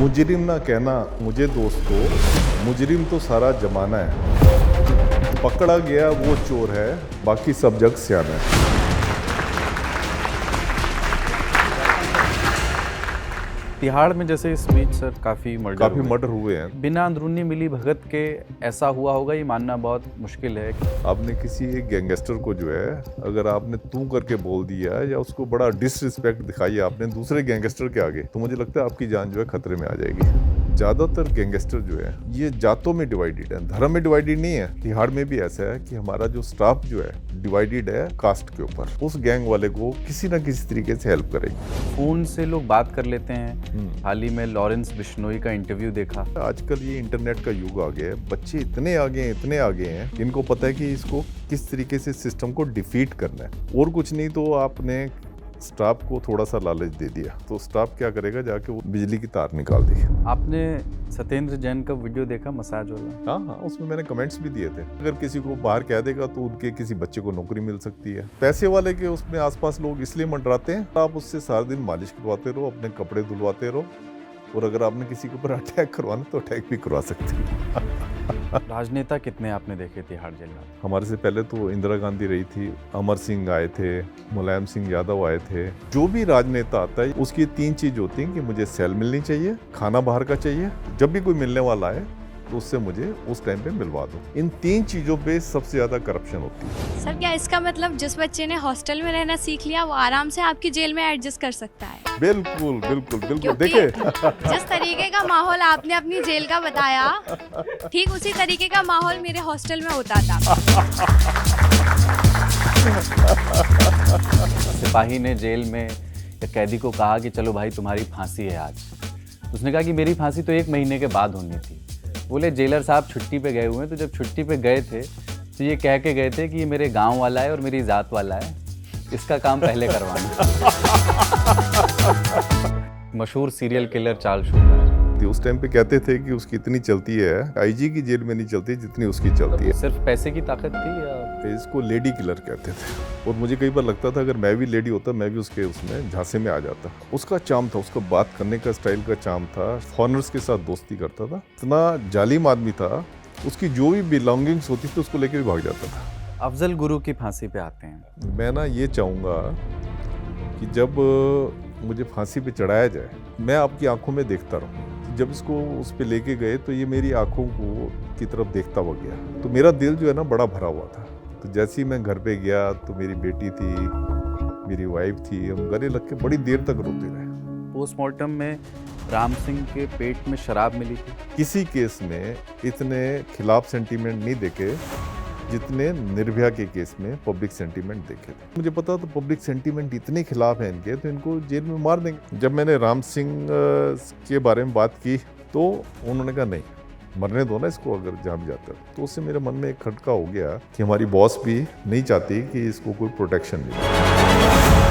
मुजरिम ना कहना मुझे दोस्तों, मुजरिम तो सारा जमाना है। पकड़ा गया वो चोर है, बाकी सब जग सियाना है। तिहाड़ में जैसे इस बीच सर काफ़ी मर्डर हुए हैं। बिना अंदरूनी मिली भगत के ऐसा हुआ होगा ये मानना बहुत मुश्किल है। आपने किसी एक गैंगस्टर को जो है, अगर आपने तू करके बोल दिया या उसको बड़ा डिसरिस्पेक्ट दिखाई आपने दूसरे गैंगस्टर के आगे, तो मुझे लगता है आपकी जान जो है खतरे में आ जाएगी। ज्यादातर गैंगस्टर जो है ये जातों में डिवाइडेड है, धर्म में डिवाइडेड नहीं है। तिहाड़ में भी ऐसा है कि हमारा जो स्टाफ जो है डिवाइडेड है कास्ट के ऊपर। उस गैंग वाले को किसी ना किसी तरीके से हेल्प करेगी। फोन से लोग बात कर लेते हैं। हाल ही में लॉरेंस बिश्नोई का इंटरव्यू देखा। आजकल ये इंटरनेट का युग आ गया है, बच्चे इतने आगे हैं इनको पता है कि इसको किस तरीके से सिस्टम को डिफीट करना है। और कुछ नहीं तो आपने स्टाफ को थोड़ा सा लालच दे दिया तो स्टाफ क्या करेगा, जाके वो बिजली की तार निकाल दी। आपने सत्येंद्र जैन का वीडियो देखा मसाज वाला? हाँ, उसमें मैंने कमेंट्स भी दिए थे। अगर किसी को बाहर कह देगा तो उनके किसी बच्चे को नौकरी मिल सकती है। पैसे वाले के उसमें आसपास लोग इसलिए मंडराते हैं, आप उससे सारा दिन मालिश करवाते रहो, अपने कपड़े धुलवाते रहो, और अगर आपने किसी के ऊपर अटैक करवाना तो अटैक भी करवा सकते हैं। राजनेता कितने आपने देखे तिहाड़ जेल में? हमारे से पहले तो इंदिरा गांधी रही थी, अमर सिंह आए थे, मुलायम सिंह यादव आए थे। जो भी राजनेता आता है उसकी 3 चीज होती हैं कि मुझे सेल मिलनी चाहिए, खाना बाहर का चाहिए, जब भी कोई मिलने वाला है तो उससे मुझे उस टाइम पे मिलवा दो। इन 3 चीजों पे सबसे ज्यादा करप्शन होती है। सर क्या इसका मतलब जिस बच्चे ने हॉस्टल में रहना सीख लिया वो आराम से आपकी जेल में एडजस्ट कर सकता है? बिल्कुल बिल्कुल बिल्कुल। क्योंकि देखिए जिस तरीके का माहौल आपने अपनी जेल का बताया, ठीक उसी तरीके का माहौल मेरे हॉस्टल में होता था। सिपाही ने जेल में एक कैदी को कहा कि चलो भाई तुम्हारी फांसी है आज। उसने कहा कि मेरी फांसी तो 1 महीने के बाद होनी थी। बोले जेलर साहब छुट्टी पे गए हुए हैं, तो जब छुट्टी पे गए थे तो ये कह के गए थे कि ये मेरे गांव वाला है और मेरी जात वाला है, इसका काम पहले करवाना। मशहूर सीरियल किलर चार्ल्स शूटर उस टाइम पे कहते थे कि उसकी इतनी चलती है, आईजी की जेल में नहीं चलती जितनी उसकी चलती है। सिर्फ पैसे की ताकत थी या? इसको लेडी किलर कहते थे। और मुझे कई बार लगता था अगर मैं भी लेडी होता मैं भी उसके उसमें झांसे में आ जाता। उसका चार्म था, उसका बात करने का स्टाइल का चार्म था, फॉरेनर्स के साथ दोस्ती करता था, इतना जालिम आदमी था, उसकी जो भी बिलोंगिंग्स होती थी उसको लेकर भी भाग जाता था। अफजल गुरु की फांसी पे आते हैं। मैं ना ये चाहूँगा कि जब मुझे फांसी पे चढ़ाया जाए मैं आपकी आंखों में देखता रहूँ। जब इसको उस पे लेके गए तो ये मेरी आंखों को की तरफ देखता हुआ गया, तो मेरा दिल जो है ना बड़ा भरा हुआ था। तो जैसे ही मैं घर पे गया तो मेरी बेटी थी, मेरी वाइफ थी, हम गले लग के बड़ी देर तक रोते रहे। पोस्टमार्टम में राम सिंह के पेट में शराब मिली थी। किसी केस में इतने खिलाफ सेंटीमेंट नहीं देखे जितने निर्भया के केस में पब्लिक सेंटीमेंट देखे थे। मुझे पता तो पब्लिक सेंटीमेंट इतने खिलाफ हैं इनके, तो इनको जेल में मार देंगे। जब मैंने राम सिंह के बारे में बात की तो उन्होंने कहा नहीं, मरने दो ना इसको, अगर जहाँ भी जाता है। तो उससे मेरे मन में एक खटका हो गया कि हमारी बॉस भी नहीं चाहती कि इसको कोई प्रोटेक्शन मिले।